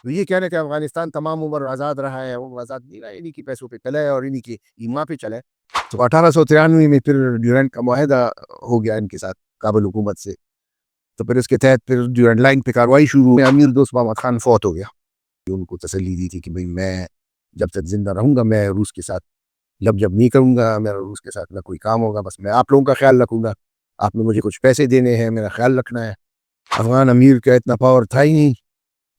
تو یہ کہنا کہ افغانستان تمام عمر آزاد رہا ہے، وہ آزاد نہیں رہا، انہی کی پیسوں پہ چلا ہے اور انہی کی ایما پہ چلا ہے۔ تو 1893 میں پھر ڈیورنٹ کا معاہدہ ہو گیا ان کے ساتھ کابل حکومت سے، تو پھر اس کے تحت پھر ڈیورنٹ لائن پہ کاروائی شروع ہوئی۔ امیر دوست محمد خان فوت ہو گیا، ان کو تسلی دی تھی کہ بھئی میں جب تک زندہ رہوں گا میں روس کے ساتھ لب جب نہیں کروں گا، میرا روس کے ساتھ نہ کوئی کام ہوگا، بس میں آپ لوگوں کا خیال رکھوں گا، آپ نے مجھے کچھ پیسے دینے ہیں، میرا خیال رکھنا ہے۔ افغان امیر کا اتنا پاور تھا ہی نہیں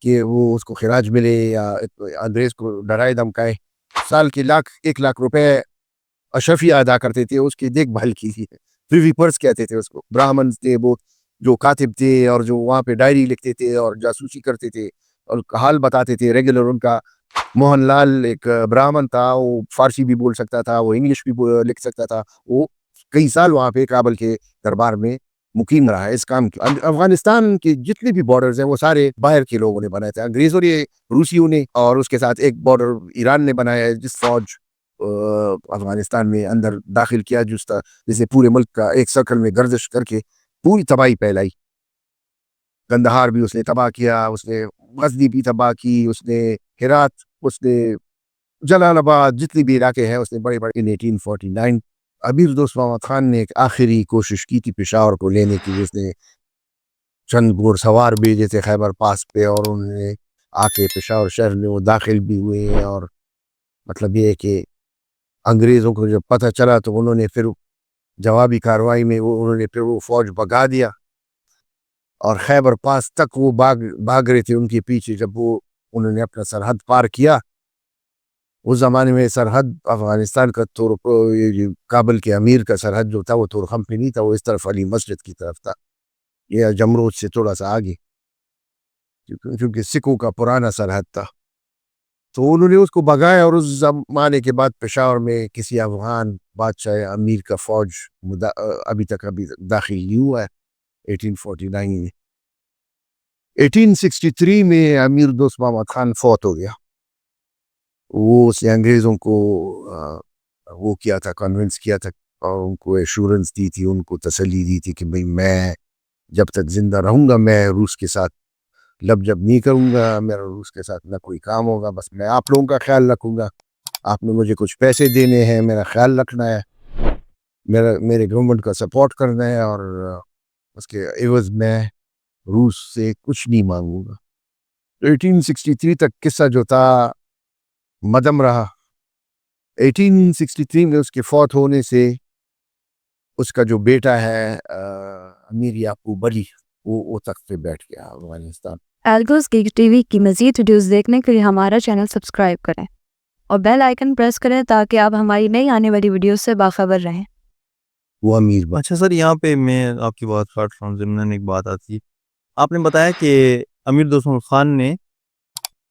کہ وہ اس کو خراج ملے یا انگریز کو ڈرائے دھمکائے۔ سال کے 1 لاکھ روپے اشرفیہ ادا کرتے تھے اس کی دیکھ بھال کی تھی، پریوی پرس کہتے تھے اس کو۔ براہمن تھے وہ جو کاتب تھے اور جو وہاں پہ ڈائری لکھتے تھے اور جاسوسی کرتے تھے اور حال بتاتے تھے ریگولر۔ ان کا موہن لال ایک براہمن تھا، وہ فارسی بھی بول سکتا تھا، وہ انگلش بھی لکھ سکتا تھا، وہ کئی سال وہاں پہ کابل کے دربار میں مقیم رہا ہے اس کام کی۔ افغانستان کے جتنے بھی بارڈرز ہیں وہ سارے باہر کے لوگوں نے بنائے تھے، انگریزوں نے، روسیوں نے، اور اس کے ساتھ ایک بارڈر ایران نے بنایا ہے جس فوج افغانستان میں اندر داخل کیا جسے پورے ملک کا ایک سرکل میں گردش کر کے پوری تباہی پھیلائی۔ قندھار بھی اس نے تباہ کیا، اس نے غزنی بھی تباہ کی، اس نے ہرات، اس نے جلال آباد، جتنے بھی علاقے ہیں اس نے بڑے بڑے۔ 1849 امیر دوست محمد خان نے ایک آخری کوشش کی تھی پشاور کو لینے کی، اس نے چند گھوڑ سوار بھیجے تھے خیبر پاس پہ اور انہوں نے آ کے پشاور شہر میں وہ داخل بھی ہوئے، اور مطلب یہ ہے کہ انگریزوں کو جب پتہ چلا تو انہوں نے پھر جوابی کارروائی میں انہوں نے پھر وہ فوج بھگا دیا، اور خیبر پاس تک وہ بھاگ رہے تھے ان کے پیچھے۔ جب وہ انہوں نے اپنا سرحد پار کیا، اس زمانے میں سرحد افغانستان کا کابل کے امیر کا سرحد جو تھا وہ تورخم پہ نہیں تھا، وہ اس طرف علی مسجد کی طرف تھا، یہ جمرود سے تھوڑا سا آگے، کیونکہ سکھوں کا پرانا سرحد تھا۔ تو انہوں نے اس کو بھگایا، اور اس زمانے کے بعد پشاور میں کسی افغان بادشاہ امیر کا فوج ابھی تک داخل نہیں ہوا ہے۔ 1849 میں 1863 میں امیر دوست محمد خان فوت ہو گیا۔ وہ اس نے انگریزوں کو وہ کیا تھا، کنونس کیا تھا، اور ان کو ایشورنس دی تھی، ان کو تسلی دی تھی کہ بھئی میں جب تک زندہ رہوں گا میں روس کے ساتھ لب جب نہیں کروں گا، میرا روس کے ساتھ نہ کوئی کام ہوگا، بس میں آپ لوگوں کا خیال رکھوں گا، آپ نے مجھے کچھ پیسے دینے ہیں، میرا خیال رکھنا ہے، میرے گورنمنٹ کا سپورٹ کرنا ہے، اور اس کے عوض میں روس سے کچھ نہیں مانگوں گا۔ 1863 تک قصہ جو تھا مدم رہا۔ 1863 میں اس کے فوت ہونے سے اس کا جو بیٹا ہے امیر یعقوب علی، وہ تخت پہ بیٹھ گیا افغانستان۔ الگوز گیگ ٹی وی کی مزید ویڈیوز دیکھنے کے لیے ہمارا چینل سبسکرائب کریں اور بیل آئیکن پریس کریں تاکہ آپ ہماری نئی آنے والی ویڈیوز سے باخبر رہیں۔ وہ امیر اچھا سر، یہاں پہ میں آپ کی بات کاٹ رہا ہوں، ضمن ایک بات آتی ہے۔ آپ نے بتایا کہ امیر دوست محمد خان نے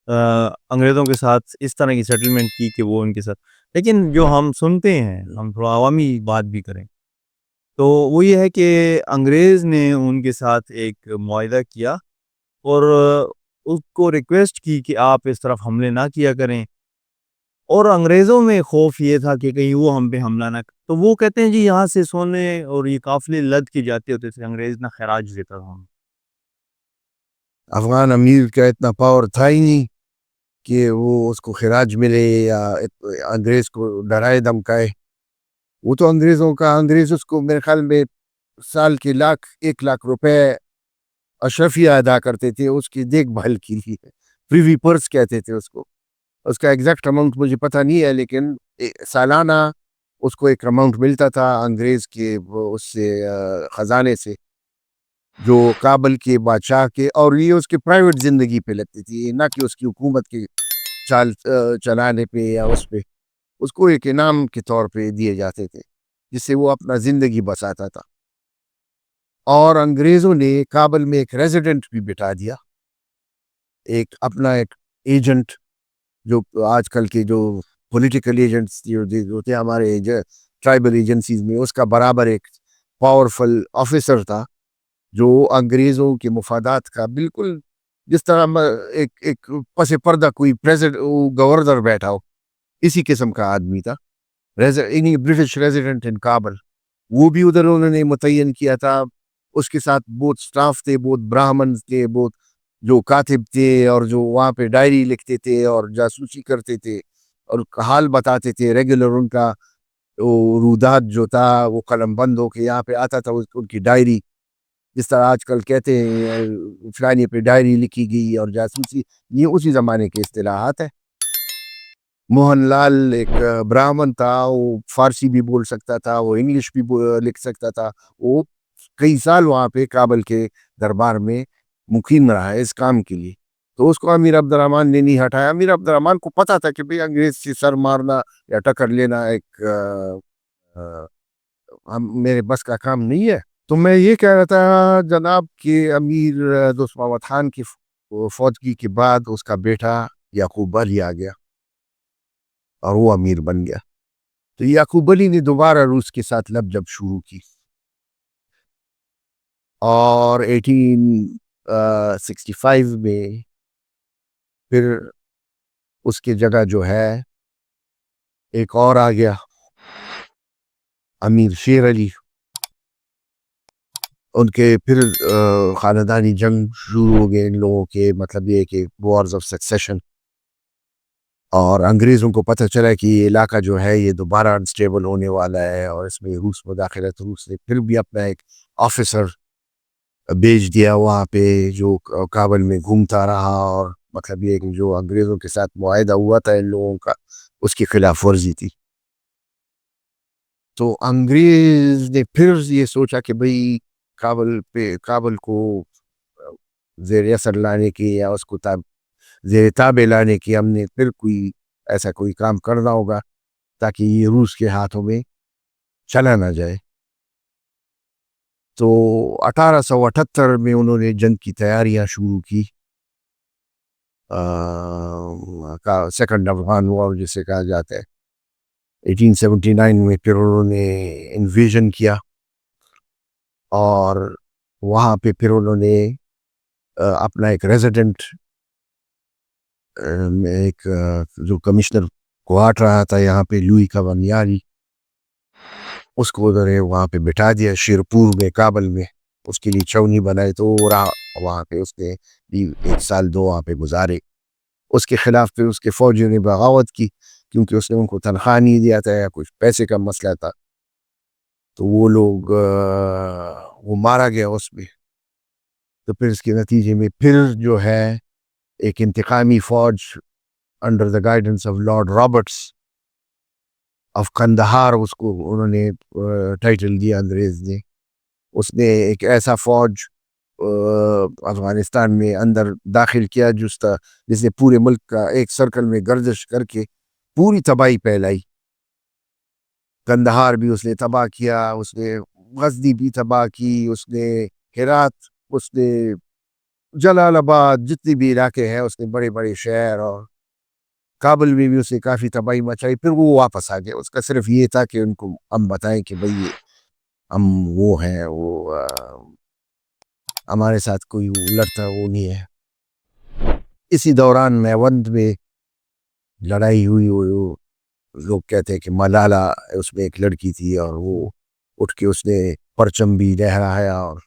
انگریزوں کے ساتھ اس طرح کی سیٹلمنٹ کی کہ وہ ان کے ساتھ، لیکن جو ہم سنتے ہیں، ہم تھوڑا عوامی بات بھی کریں تو وہ یہ ہے کہ انگریز نے ان کے ساتھ ایک معاہدہ کیا اور اس کو ریکویسٹ کی کہ آپ اس طرف حملے نہ کیا کریں، اور انگریزوں میں خوف یہ تھا کہ کہیں وہ ہم پہ حملہ نہ کریں، تو وہ کہتے ہیں جی یہاں سے سونے اور یہ قافلے لد کے جاتے ہوتے تھے، انگریز نہ خراج دیتا تھا۔ افغان امیر کا اتنا پاور تھا ہی نہیں کہ وہ اس کو خراج ملے یا انگریز کو ڈرائے دھمکائے۔ وہ تو انگریز اس کو میرے خیال میں سال کے 1 لاکھ روپے اشرفیہ ادا کرتے تھے اس کی دیکھ بھال کی لیے، پریوی پرس کہتے تھے اس کو۔ اس کا ایگزیکٹ اماؤنٹ مجھے پتہ نہیں ہے، لیکن سالانہ اس کو ایک اماؤنٹ ملتا تھا انگریز کے اس سے خزانے سے، جو کابل کے بادشاہ کے، اور یہ اس کے پرائیویٹ زندگی پہ لگتی تھی، نہ کہ اس کی حکومت کے چال چلانے پہ یا اس کو ایک انعام کے طور پہ دیے جاتے تھے جس سے وہ اپنا زندگی بساتا تھا۔ اور انگریزوں نے کابل میں ایک ریزیڈنٹ بھی بٹھا دیا، ایک اپنا ایک ایجنٹ، جو آج کل کے جو پولیٹیکل ایجنٹس ہوتے ہیں ہمارے ٹرائبل ایجنسیز میں، اس کا برابر ایک پاورفل آفیسر تھا جو انگریزوں کے مفادات کا بالکل جس طرح ایک پس پردہ کوئی گورنر بیٹھا ہو، اسی قسم کا آدمی تھا، برٹش ریزیڈنٹ ان کابل۔ وہ بھی ادھر انہوں نے متعین کیا تھا، اس کے ساتھ بہت سٹاف تھے، بہت براہمن تھے، بہت جو کاتب تھے اور جو وہاں پہ ڈائری لکھتے تھے اور جاسوسی کرتے تھے اور حال بتاتے تھے ریگولر، ان کا وہ رودات جو تھا وہ قلم بند ہو کے یہاں پہ آتا تھا، ان کی ڈائری، جس طرح آج کل کہتے ہیں فلانی پہ ڈائری لکھی گئی اور جاسوسی، یہ اسی زمانے کے اصطلاحات ہیں۔ موہن لال ایک برہمن تھا، وہ فارسی بھی بول سکتا تھا، وہ انگلش بھی لکھ سکتا تھا، وہ کئی سال وہاں پہ کابل کے دربار میں مقیم رہا ہے اس کام کے لیے۔ تو اس کو امیر عبد الرحمن نے نہیں ہٹایا۔ امیر عبد الرحمن کو پتا تھا کہ بھئی انگریز سے سر مارنا یا ٹکر لینا ایک میرے بس کا کام نہیں ہے۔ تو میں یہ کہہ رہا تھا جناب کہ امیر دوست محمد خان کی فوتگی کے بعد اس کا بیٹا یعقوب علی آ گیا اور وہ امیر بن گیا۔ تو یعقوب علی نے دوبارہ روس کے ساتھ لب جب شروع کی اور 1865 میں پھر اس کی جگہ جو ہے ایک اور آ گیا، امیر شیر علی۔ ان کے پھر خاندانی جنگ شروع ہو گئے ان لوگوں کے، مطلب یہ کہ وارز آف سکسیشن، اور انگریزوں کو پتہ چلا کہ یہ علاقہ جو ہے یہ دوبارہ انسٹیبل ہونے والا ہے اور اس میں روس مداخلت۔ روس نے پھر بھی اپنا ایک آفیسر بھیج دیا وہاں پہ جو کابل میں گھومتا رہا، اور مطلب یہ کہ جو انگریزوں کے ساتھ معاہدہ ہوا تھا ان لوگوں کا اس کی خلاف ورزی تھی۔ تو انگریز نے پھر یہ سوچا کہ بھئی کابل کو زیر اثر لانے کی یا اس کو زیر تابع لانے کی ہم نے پھر کوئی ایسا کوئی کام کرنا ہوگا تاکہ یہ روس کے ہاتھوں میں چلا نہ جائے۔ تو 1878 میں انہوں نے جنگ کی تیاریاں شروع کی، سیکنڈ افغان وار جسے کہا جاتا ہے۔ 1879 میں پھر انہوں نے انویژن کیا اور وہاں پہ پھر انہوں نے اپنا ایک ریزیڈنٹ، ایک جو کمشنر کوارٹر رہا تھا یہاں پہ لوئی کاونیاری، اس کو ادھر وہاں پہ بٹھا دیا شیرپور میں کابل میں، اس کے لیے چھاؤنی بنائے، تو وہاں پہ اس نے 1 سال 2 وہاں پہ گزارے۔ اس کے خلاف پھر اس کے فوجیوں نے بغاوت کی کیونکہ اس نے ان کو تنخواہ نہیں دیا تھا یا کچھ پیسے کا مسئلہ تھا، تو وہ لوگ وہ مارا گیا اس میں۔ تو پھر اس کے نتیجے میں پھر جو ہے ایک انتقامی فوج under the guidance of Lord Roberts of Kandahar, اس کو انہوں نے ٹائٹل دیا انگریز نے، اس نے ایک ایسا فوج افغانستان میں اندر داخل کیا جس نے پورے ملک کا ایک سرکل میں گردش کر کے پوری تباہی پھیلائی۔ قندہار بھی اس نے تباہ کیا، اس نے غزنی بھی تباہ کی، اس نے ہرات، اس نے جلال آباد، جتنے بھی علاقے ہیں اس نے بڑے بڑے شہر، اور کابل میں بھی اس نے کافی تباہی مچائی۔ پھر وہ واپس آ گیا، اس کا صرف یہ تھا کہ ان کو ہم بتائیں کہ بھئی ہم وہ ہیں، وہ ہمارے ساتھ کوئی لڑتا وہ نہیں ہے۔ اسی دوران میوند میں لڑائی ہوئی، وہ لوگ کہتے ہیں کہ ملالہ اس میں ایک لڑکی تھی اور وہ اٹھ کے اس نے پرچم بھی لہرایا، اور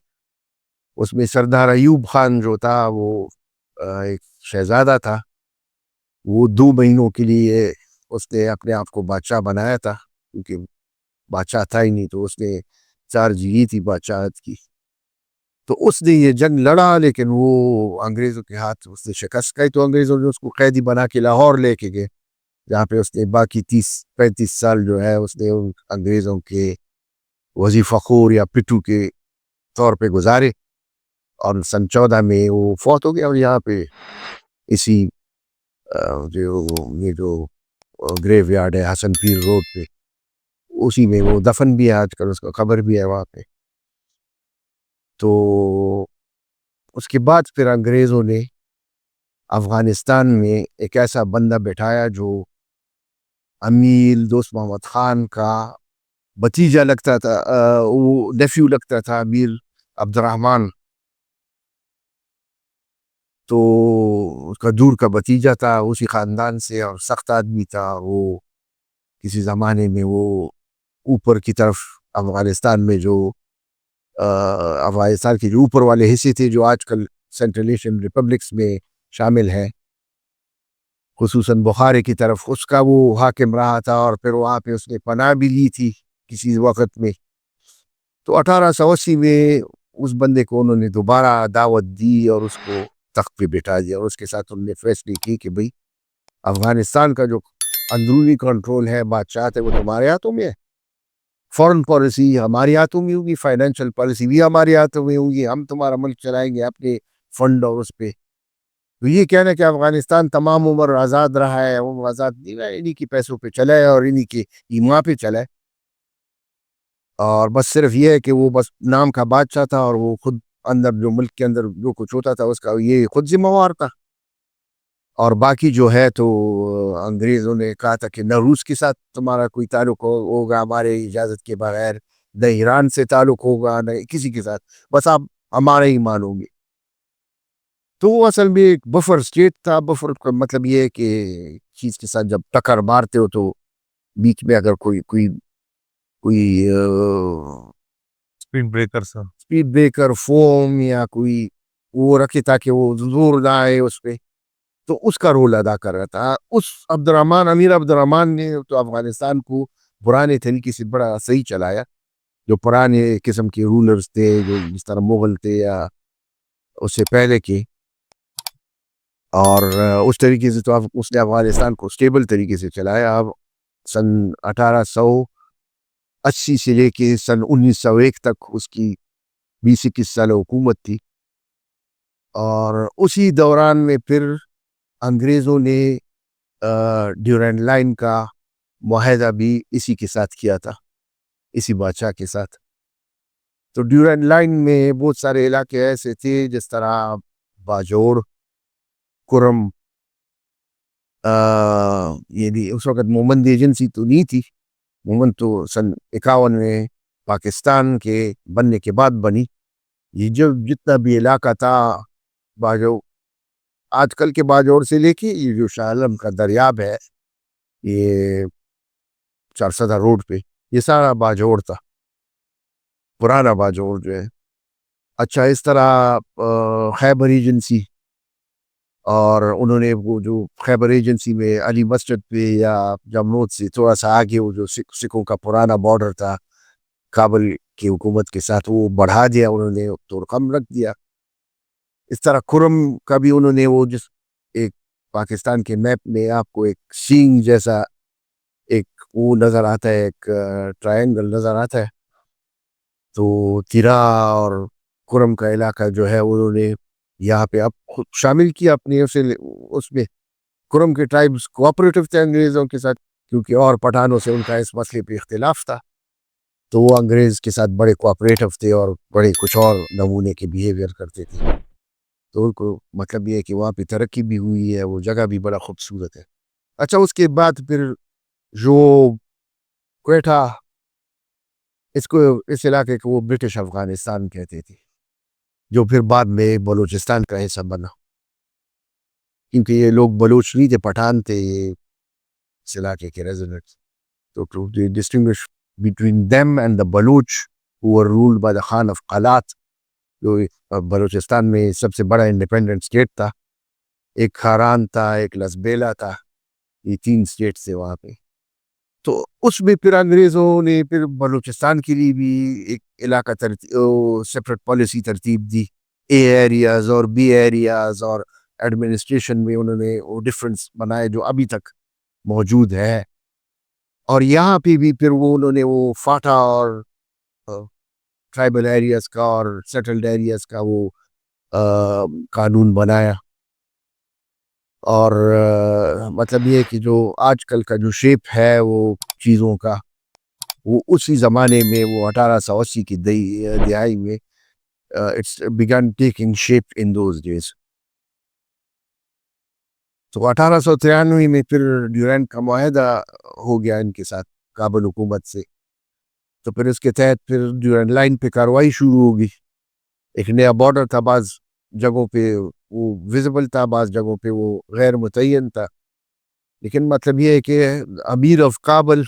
اس میں سردار ایوب خان جو تھا وہ ایک شہزادہ تھا، وہ 2 مہینوں کے لیے اس نے اپنے آپ کو بادشاہ بنایا تھا کیونکہ بادشاہ تھا ہی نہیں، تو اس نے چارج لی تھی بادشاہت کی۔ تو اس نے یہ جنگ لڑا لیکن وہ انگریزوں کے ہاتھ اس نے شکست کھائی، تو انگریزوں نے اس کو قیدی بنا کے لاہور لے کے گئے، جہاں پہ اس نے باقی 30-35 سال جو ہے اس نے انگریزوں کے وظیفہ خور یا پٹھو کے طور پہ گزارے، اور سن 14 میں وہ فوت ہو گیا، اور یہاں پہ اسی یہ جو گریو یارڈ ہے حسن پیر روڈ پہ، اسی میں وہ دفن بھی ہے آج کل، اس کا قبر بھی ہے وہاں پہ۔ تو اس کے بعد پھر انگریزوں نے افغانستان میں ایک ایسا بندہ بٹھایا جو امیر دوست محمد خان کا بھتیجا لگتا تھا، وہ نیفیو لگتا تھا، امیر عبد الرحمن، تو اس کا دور کا بھتیجا تھا اسی خاندان سے، اور سخت آدمی تھا وہ۔ کسی زمانے میں وہ اوپر کی طرف افغانستان میں جو افغانستان کے جو اوپر والے حصے تھے جو آج کل سینٹرل ایشین ریپبلکس میں شامل ہے، خصوصاً بخارے کی طرف اس کا وہ حاکم رہا تھا، اور پھر وہاں پہ اس نے پناہ بھی لی تھی کسی وقت میں. تو 1880 میں اس بندے کو انہوں نے دوبارہ دعوت دی اور اس کو تخت پہ بٹھا دیا، اور اس کے ساتھ انہوں نے فیصلے کی کہ بھئی افغانستان کا جو اندرونی کنٹرول ہے، بادشاہت ہے، وہ تمہارے ہاتھوں میں ہے، فورن پالیسی ہمارے ہاتھوں میں ہوگی، فائنینشیل پالیسی بھی ہمارے ہاتھوں میں ہوگی، ہم تمہارا ملک چلائیں گے اپنے فنڈ اور اس پہ. تو یہ کہنا کہ افغانستان تمام عمر آزاد رہا ہے، وہ آزاد نہیں رہا، انہی کے پیسوں پہ چلا ہے اور انہی کے ایما پہ چلا ہے. اور بس صرف یہ ہے کہ وہ بس نام کا بادشاہ تھا، اور وہ خود اندر جو ملک کے اندر جو کچھ ہوتا تھا اس کا یہ خود ذمہ وار تھا. اور باقی جو ہے تو انگریزوں نے کہا تھا کہ نہ روس کے ساتھ تمہارا کوئی تعلق ہوگا ہمارے اجازت کے بغیر، نہ ایران سے تعلق ہوگا، نہ کسی کے ساتھ، بس آپ ہمارے ہی مانو گے. تو وہ اصل میں ایک بفر اسٹیٹ تھا. بفر کا مطلب یہ ہے کہ چیز کے ساتھ جب ٹکر مارتے ہو تو بیچ میں اگر کوئی اسپیڈ بریکر سا اسپیڈ بریکر فوم یا کوئی وہ رکھے تاکہ وہ زور نہ آئے اس پہ، تو اس کا رول ادا کر رہا تھا. اس امیر عبد الرحمن نے تو افغانستان کو پرانے طریقے سے بڑا صحیح چلایا، جو پرانے قسم کے رولرز تھے، جو جس طرح مغل تھے یا اس سے پہلے کے، اور اس طریقے سے تو اس نے افغانستان کو اسٹیبل طریقے سے چلایا. اب سن 1880 سے لے کے سن 1901 تک اس کی 20-21 سال حکومت تھی. اور اسی دوران میں پھر انگریزوں نے ڈیورینڈ لائن کا معاہدہ بھی اسی کے ساتھ کیا تھا، اسی بادشاہ کے ساتھ. تو ڈیورینڈ لائن میں بہت سارے علاقے ایسے تھے جس طرح باجوڑ، کرم، یہ بھی اس وقت مومند ایجنسی تو نہیں تھی، مومند تو سن 51 میں پاکستان کے بننے کے بعد بنی. یہ جو جتنا بھی علاقہ تھا باجوڑ، آج کل کے باجوڑ سے لے کے یہ جو شاہ عالم کا دریاب ہے، یہ 400 روڈ پہ، یہ سارا باجوڑ تھا، پرانا باجوڑ جو ہے. اچھا، اس طرح خیبر ایجنسی، اور انہوں نے وہ جو خیبر ایجنسی میں علی مسجد پہ یا جمنود سے تھوڑا سا آگے وہ جو سکھوں کا پرانا بارڈر تھا کابل کی حکومت کے ساتھ، وہ بڑھا دیا انہوں نے، تو کم رکھ دیا. اس طرح کرم کا بھی انہوں نے وہ جس ایک پاکستان کے میپ میں آپ کو ایک سینگ جیسا ایک وہ نظر آتا ہے، ایک ٹرائنگل نظر آتا ہے، تو تیرا اور کرم کا علاقہ جو ہے انہوں نے یہاں پہ اب خود شامل کیا اپنے اس میں. کرم کے ٹرائبز کوآپریٹو تھے انگریزوں کے ساتھ، کیونکہ اور پٹھانوں سے ان کا اس مسئلے پہ اختلاف تھا، تو وہ انگریز کے ساتھ بڑے کوآپریٹو تھے اور بڑے کچھ اور نمونے کے بیہیویئر کرتے تھے. تو ان کو مطلب یہ ہے کہ وہاں پہ ترقی بھی ہوئی ہے، وہ جگہ بھی بڑا خوبصورت ہے. اچھا، اس کے بعد پھر جو کوئٹہ، اس علاقے کو وہ برٹش افغانستان کہتے تھے، جو پھر بعد میں بلوچستان کا حصہ بنا، کیونکہ یہ لوگ بلوچ نہیں تھے، پٹھان تھے یہ اس علاقے کے ریزیڈنٹس. تو to distinguish between them and the Baloch who were ruled by the Khan of Qalat، جو بلوچستان میں سب سے بڑا انڈیپینڈنٹ اسٹیٹ تھا. ایک کھاران تھا، ایک لسبیلا تھا، یہ 3 اسٹیٹ تھے وہاں پہ. تو اس میں پھر انگریزوں نے پھر بلوچستان کے لیے بھی ایک علاقہ سیپریٹ پالیسی ترتیب دی، اے ایریاز اور بی ایریاز، اور ایڈمنسٹریشن میں انہوں نے وہ ڈفرنس بنائے جو ابھی تک موجود ہے. اور یہاں پہ بھی پھر وہ انہوں نے وہ فاٹا اور ٹرائبل ایریاز کا اور سیٹلڈ ایریاز کا وہ قانون بنایا. اور مطلب یہ کہ جو آج کل کا جو شیپ ہے وہ چیزوں کا، وہ اسی زمانے میں وہ 1880 کی دہائی میں it's began taking shape in those days. تو 1893 میں پھر ڈیورینڈ کا معاہدہ ہو گیا ان کے ساتھ کابل حکومت سے. تو پھر اس کے تحت پھر ڈیورینڈ لائن پہ کاروائی شروع ہوگی. ایک نیا بارڈر تھا، بعض جگہوں پہ وہ ویزیبل تھا، بعض جگہوں پہ وہ غیر متعین تھا. لیکن مطلب یہ ہے کہ امیر آف کابل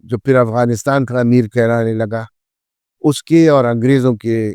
جو پھر افغانستان کا امیر کہلانے لگا، اس کے اور انگریزوں کے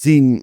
3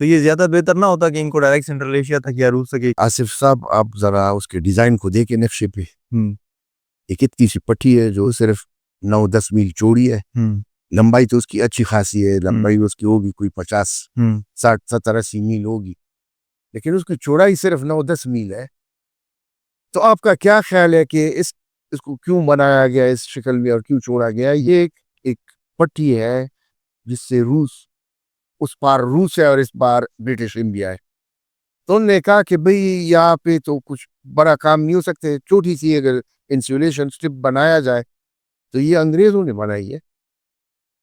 تو یہ زیادہ بہتر نہ ہوتا کہ ان کو ڈائریکٹ سینٹرل ایشیا تک یا روس تک آصف صاحب آپ ذرا اس کے ڈیزائن کو دیکھیں نقشے پہ، ہوں ایک اتنی سی پٹی ہے جو صرف 9-10 میل چوڑی ہے، ہوں لمبائی تو اس کی اچھی خاصی ہے، لمبائی اس کی ہوگی کوئی 50 ہوں 60 70 80 میل ہوگی، لیکن اس کی چوڑائی صرف 9-10 میل ہے. تو آپ کا کیا خیال ہے کہ اس کو کیوں بنایا گیا اس شکل میں اور کیوں چھوڑا گیا؟ یہ ایک پٹی ہے جس سے روس، اس پار روس ہے اور اس پار برٹش انڈیا ہے. تو انہوں نے کہا کہ بھئی یہاں پہ تو کچھ بڑا کام نہیں ہو سکتے، چھوٹی سی اگر انسولیشن سٹرپ بنایا جائے. تو یہ انگریزوں نے بنائی ہے،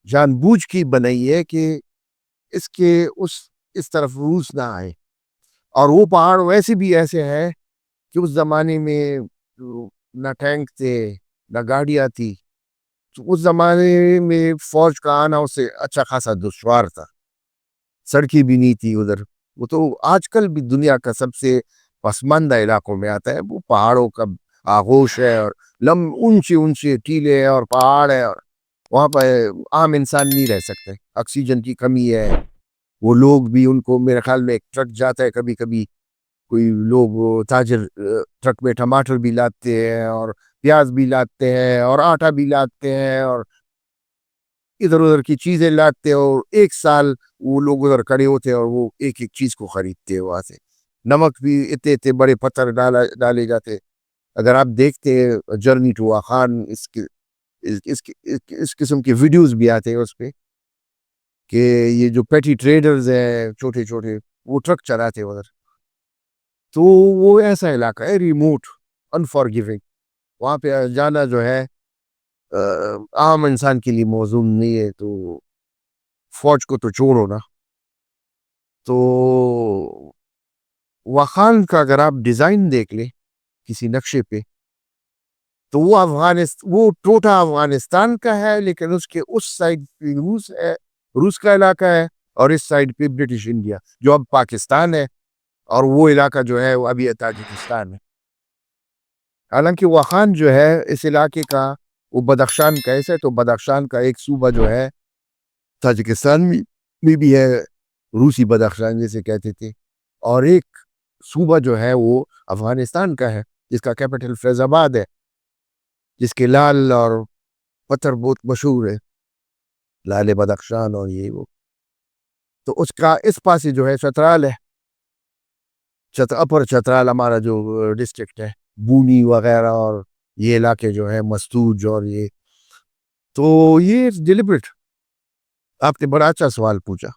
جان بوجھ کی بنائی ہے کہ اس کے اس طرف روس نہ آئے. اور وہ پہاڑ ویسے بھی ایسے ہیں کہ اس زمانے میں نہ ٹینک تھے نہ گاڑیاں تھی، تو اس زمانے میں فوج کا آنا اسے اچھا خاصا دشوار تھا، سڑکیں بھی نہیں تھی ادھر. وہ تو آج کل بھی دنیا کا سب سے پسماندہ علاقوں میں آتا ہے، وہ پہاڑوں کا آغوش ہے اور اونچے اونچے ٹیلے ہیں اور پہاڑ ہے، اور وہاں پہ عام انسان نہیں رہ سکتے، آکسیجن کی کمی ہے. وہ لوگ بھی، ان کو میرے خیال میں ایک ٹرک جاتا ہے کبھی کبھی، کوئی لوگ تاجر ٹرک میں ٹماٹر بھی لاتے ہیں اور پیاز بھی لاتے ہیں اور آٹا بھی لاتے ہیں اور ادھر ادھر کی چیزیں لاتے ہیں، اور ایک سال وہ لوگ ادھر کھڑے ہوتے ہیں اور وہ ایک ایک چیز کو خریدتے ہیں وہاں سے. نمک بھی اتنے اتنے بڑے پتھر ڈالے جاتے. اگر آپ دیکھتے ہیں جرنی ٹو واخان، اس قسم کے ویڈیوز بھی آتے ہیں اس پہ کہ یہ جو پیٹی ٹریڈرز ہیں چھوٹے چھوٹے، وہ ٹرک چلاتے ہیں ادھر. تو وہ ایسا علاقہ ہے ریموٹ، انفارگیونگ، وہاں پہ جانا جو ہے عام انسان کے لیے موزوں نہیں ہے. تو فوج کو تو چھوڑو نا. تو واخان کا اگر آپ ڈیزائن دیکھ لیں کسی نقشے پہ، تو وہ ٹوٹا افغانستان کا ہے، لیکن اس کے اس سائڈ پہ روس ہے، روس کا علاقہ ہے، اور اس سائڈ پہ برٹش انڈیا جو اب پاکستان ہے، اور وہ علاقہ جو ہے وہ ابھی تاجکستان ہے. حالانکہ واخان جو ہے اس علاقے کا، وہ بدخشان کا ایسا ہے، تو بدخشان کا ایک صوبہ جو ہے تاجکستان میں بھی ہے، روسی بدخشان جیسے کہتے تھے، اور ایک صوبہ جو ہے وہ افغانستان کا ہے جس کا کیپٹل فیض آباد ہے، جس کے لال اور پتھر بہت مشہور ہے، لال بدخشان اور یہ وہ. تو اس کا اس پاس جو ہے چترال ہے، اپر چترال ہمارا جو ڈسٹرکٹ ہے، بونی وغیرہ اور یہ علاقے جو ہے مستوج اور یہ. تو یہ ڈیلیبریٹ. آپ نے بڑا اچھا سوال پوچھا.